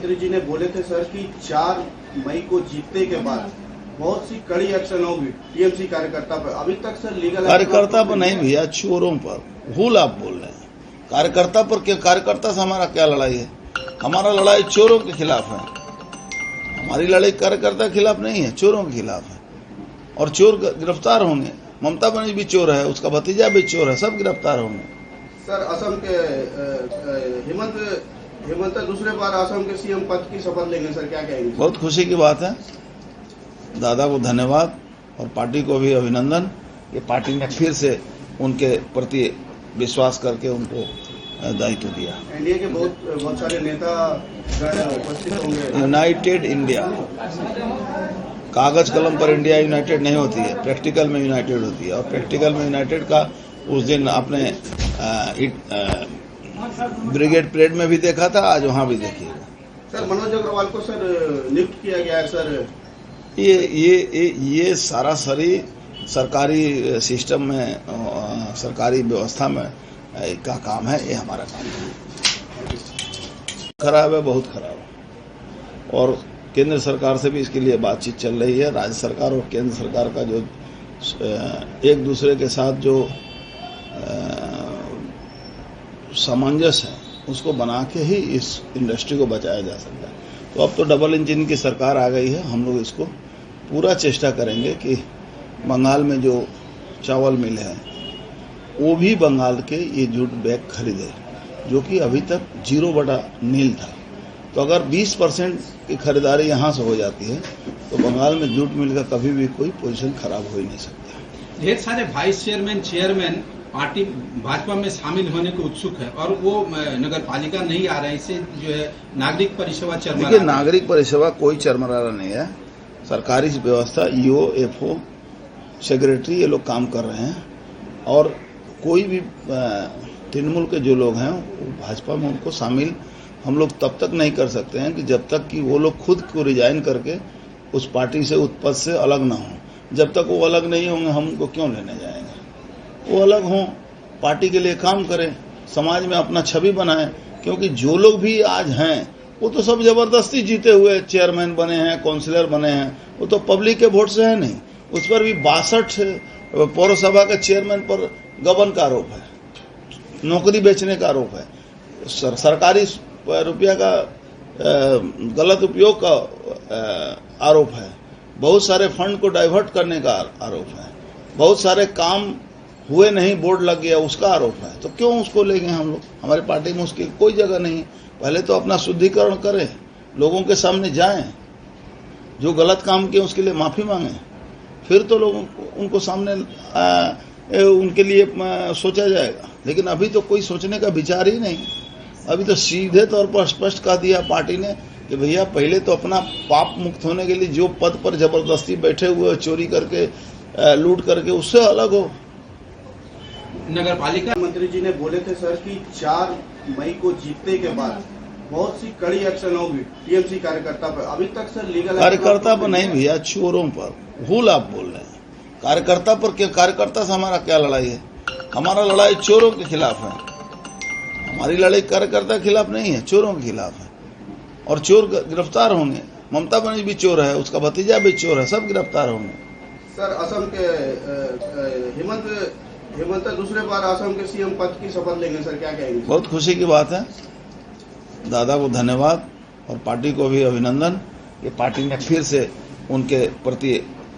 मंत्री जी ने बोले थे सर कि 4 मई को जीतने के बाद बहुत सी कड़ी एक्शन होगी टीएमसी कार्यकर्ता पर। अभी तक सर लीगल कार्यकर्ता पर नहीं भैया, चोरों पर भूल आप बोल रहे हैं। कार्यकर्ता पर क्या, कार्यकर्ता से हमारा क्या लड़ाई है? हमारा लड़ाई चोरों के खिलाफ है। हमारी लड़ाई कार्यकर्ता के खिलाफ नहीं है, चोरों के खिलाफ है। और चोर गिरफ्तार होंगे। ममता बनर्जी भी चोर है, उसका भतीजा भी चोर है, सब गिरफ्तार होंगे। सर असम के हेमंत दूसरे बार असम के सीएम पद की शपथ लेंगे सर, क्या कहेंगे? बहुत खुशी की बात है। दादा को धन्यवाद और पार्टी को भी अभिनंदन। ये पार्टी ने फिर से उनके प्रति विश्वास करके उनको दायित्व दिया। एनडीए के बहुत सारे नेता उपस्थित होंगे। यूनाइटेड इंडिया, कागज कलम पर इंडिया यूनाइटेड नहीं होती है, प्रैक्टिकल में यूनाइटेड होती है। और प्रैक्टिकल में यूनाइटेड का उस दिन आपने ब्रिगेड परेड में भी देखा था, आज वहां भी देखिएगा। सर मनोज अग्रवाल को सर नियुक्त किया गया है सर। ये सारा सरी सरकारी सिस्टम में, सरकारी व्यवस्था में का काम है, ये हमारा काम है। खराब है, बहुत खराब है। और केंद्र सरकार से भी इसके लिए बातचीत चल रही है। राज्य सरकार और केंद्र सरकार का जो एक दूसरे के साथ जो सामंजस्य है, उसको बना के ही इस इंडस्ट्री को बचाया जा सकता है। तो अब तो डबल इंजन की सरकार आ गई है। हम लोग इसको पूरा चेष्टा करेंगे कि बंगाल में जो चावल मिल है वो भी बंगाल के ये जूट बैग खरीदे, जो कि अभी तक 0/नील था। तो अगर 20% की खरीदारी यहाँ से हो जाती है तो बंगाल में जूट मिल का कभी भी कोई पोजीशन खराब हो ही नहीं सकता। ढेर सारे वाइस चेयरमैन पार्टी भाजपा में शामिल होने को उत्सुक है और वो नगर पालिका नहीं आ रहे हैं। इससे जो है नागरिक परिषेवा चरमरा। देखिए, नागरिक परिषेवा कोई चरमरा नहीं है। सरकारी व्यवस्था ईओ, एफओ, सेक्रेटरी ये लोग काम कर रहे हैं। और कोई भी तृणमूल के जो लोग हैं वो भाजपा में उनको शामिल हम लोग तब तक नहीं कर सकते हैं कि जब तक कि वो लोग खुद को रिजाइन करके उस पार्टी से, उस पद से अलग ना हो। जब तक वो अलग नहीं होंगे हम उनको क्यों लेने जाएंगे? वो अलग हों, पार्टी के लिए काम करें, समाज में अपना छवि बनाएं। क्योंकि जो लोग भी आज हैं वो तो सब जबरदस्ती जीते हुए चेयरमैन बने हैं, काउंसिलर बने हैं। वो तो पब्लिक के वोट से है नहीं। उस पर भी 62 पौरसभा के चेयरमैन पर गबन का आरोप है, नौकरी बेचने का आरोप है, सरकारी रुपया का गलत उपयोग का आरोप है, बहुत सारे फंड को डाइवर्ट करने का आरोप है, बहुत सारे काम हुए नहीं, बोर्ड लग गया उसका आरोप है। तो क्यों उसको ले गए हम लोग? हमारी पार्टी में उसकी कोई जगह नहीं है। पहले तो अपना शुद्धिकरण करें, लोगों के सामने जाएं, जो गलत काम किए उसके लिए माफी मांगें, फिर तो लोगों को उनको सामने उनके लिए सोचा जाएगा। लेकिन अभी तो कोई सोचने का विचार ही नहीं। अभी तो सीधे तौर पर स्पष्ट कह दिया पार्टी ने कि भैया पहले तो अपना पाप मुक्त होने के लिए जो पद पर जबरदस्ती बैठे हुए, चोरी करके, लूट करके, उससे अलग हो। नगर पालिका मंत्री जी ने बोले थे सर कि 4 मई को जीतने के बाद बहुत सी कड़ी एक्शन होगी टीएमसी कार्यकर्ता पर। अभी तक सर लीगल कार्यकर्ता पर नहीं भैया, चोरों पर भूल आप बोल रहे हैं। कार्यकर्ता पर क्या, कार्यकर्ता से हमारा क्या लड़ाई है? हमारा लड़ाई चोरों के खिलाफ है। हमारी लड़ाई कार्यकर्ता के खिलाफ नहीं है, चोरों के खिलाफ है। और चोर गिरफ्तार होंगे। ममता बनर्जी भी चोर है, उसका भतीजा भी चोर है, सब गिरफ्तार होंगे। सर असम के हेमंत दूसरे बार असम के सीएम पद की शपथ लेंगे सर, क्या कहेंगे? बहुत खुशी की बात है। दादा को धन्यवाद और पार्टी को भी अभिनंदन। ये पार्टी ने फिर से उनके प्रति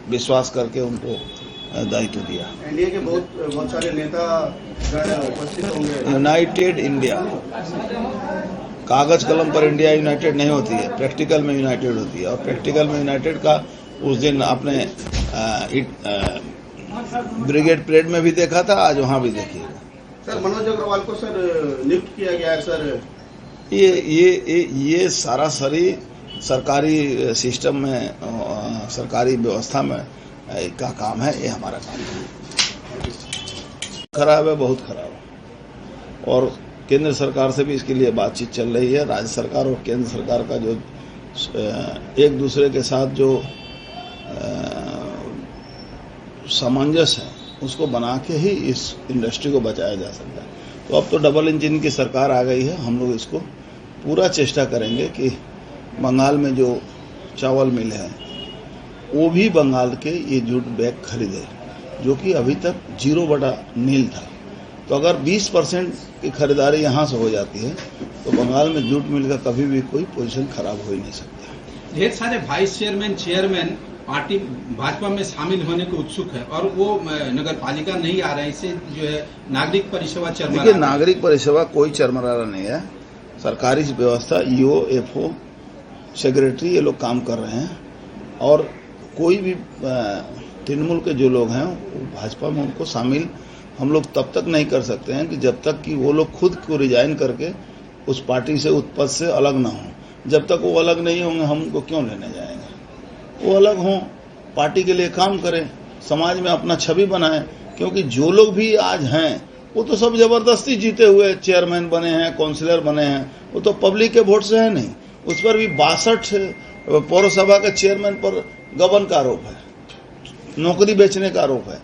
विश्वास करके उनको दायित्व दिया। एनडीए के बहुत सारे नेता उपस्थित होंगे। यूनाइटेड इंडिया, कागज कलम पर इंडिया यूनाइटेड नहीं होती है, प्रैक्टिकल में यूनाइटेड होती है। और प्रैक्टिकल में यूनाइटेड का उस दिन आपने ब्रिगेड परेड में भी देखा था, आज वहां भी देखिएगा। सर मनोज अग्रवाल को सर नियुक्त किया गया है सर। ये सारा सरी सरकारी सिस्टम में, सरकारी व्यवस्था में का काम है, ये हमारा काम है। खराब है, बहुत खराब है। और केंद्र सरकार से भी इसके लिए बातचीत चल रही है। राज्य सरकार और केंद्र सरकार का जो एक दूसरे के साथ जो सामंजस्य है, उसको बना के ही इस इंडस्ट्री को बचाया जा सकता है। तो अब तो डबल इंजन की सरकार आ गई है। हम लोग इसको पूरा चेष्टा करेंगे कि बंगाल में जो चावल मिल है वो भी बंगाल के ये जूट बैग खरीदे, जो कि अभी तक 0/नील था। तो अगर 20% की खरीदारी यहाँ से हो जाती है तो बंगाल में जूट मिल का कभी भी कोई पोजीशन खराब हो ही नहीं सकता। ढेर सारे vice chairman chairman party Bhajpa में शामिल होने को उत्सुक है और वो नगर पालिका नहीं आ रहे हैं, इससे जो है नागरिक परिसेवा चरमरा। देखिए, नागरिक परिसेवा कोई चरमरा नहीं है। सरकारी व्यवस्था ईओ, एफओ, सेक्रेटरी ये लोग काम कर रहे हैं और कोई भी तृणमूल के जो लोग हैं वो भाजपा में उनको शामिल हम लोग तब तक नहीं कर सकते हैं कि जब तक कि वो लोग खुद को रिजाइन करके उस पार्टी से, उस पद से अलग ना हो। जब तक वो अलग नहीं होंगे हम उनको क्यों लेने जाएंगे। वो अलग हों, पार्टी के लिए काम करें, समाज में अपना छवि बनाएं, क्योंकि जो लोग भी आज हैं वो तो सब जबरदस्ती जीते हुए चेयरमैन बने हैं, काउंसिलर बने हैं, वो तो पब्लिक के वोट से है नहीं। उस पर भी 62 पौरसभा के चेयरमैन पर गबन का आरोप है, नौकरी बेचने का आरोप है,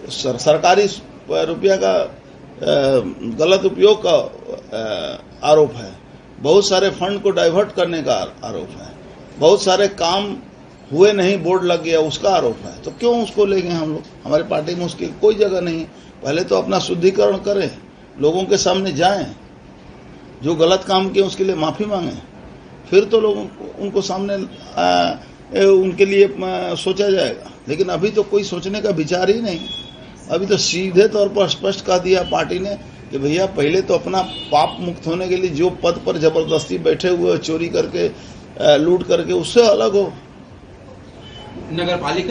सरकारी रुपया का गलत उपयोग का आरोप है, बहुत सारे फंड को डाइवर्ट करने का आरोप है, बहुत सारे काम हुए नहीं, बोर्ड लग गया उसका आरोप है। तो क्यों उसको ले गए हम लोग। हमारी पार्टी में उसकी कोई जगह नहीं। पहले तो अपना शुद्धिकरण करें, लोगों के सामने जाएं, जो गलत काम किए उसके लिए माफी मांगें, फिर तो लोगों को उनको सामने उनके लिए सोचा जाएगा। लेकिन अभी तो कोई सोचने का विचार ही नहीं। अभी तो सीधे तौर पर स्पष्ट कह दिया पार्टी ने कि भैया पहले तो अपना पाप मुक्त होने के लिए जो पद पर जबरदस्ती बैठे हुए, चोरी करके, लूट करके, उससे अलग हो। नगर पालिका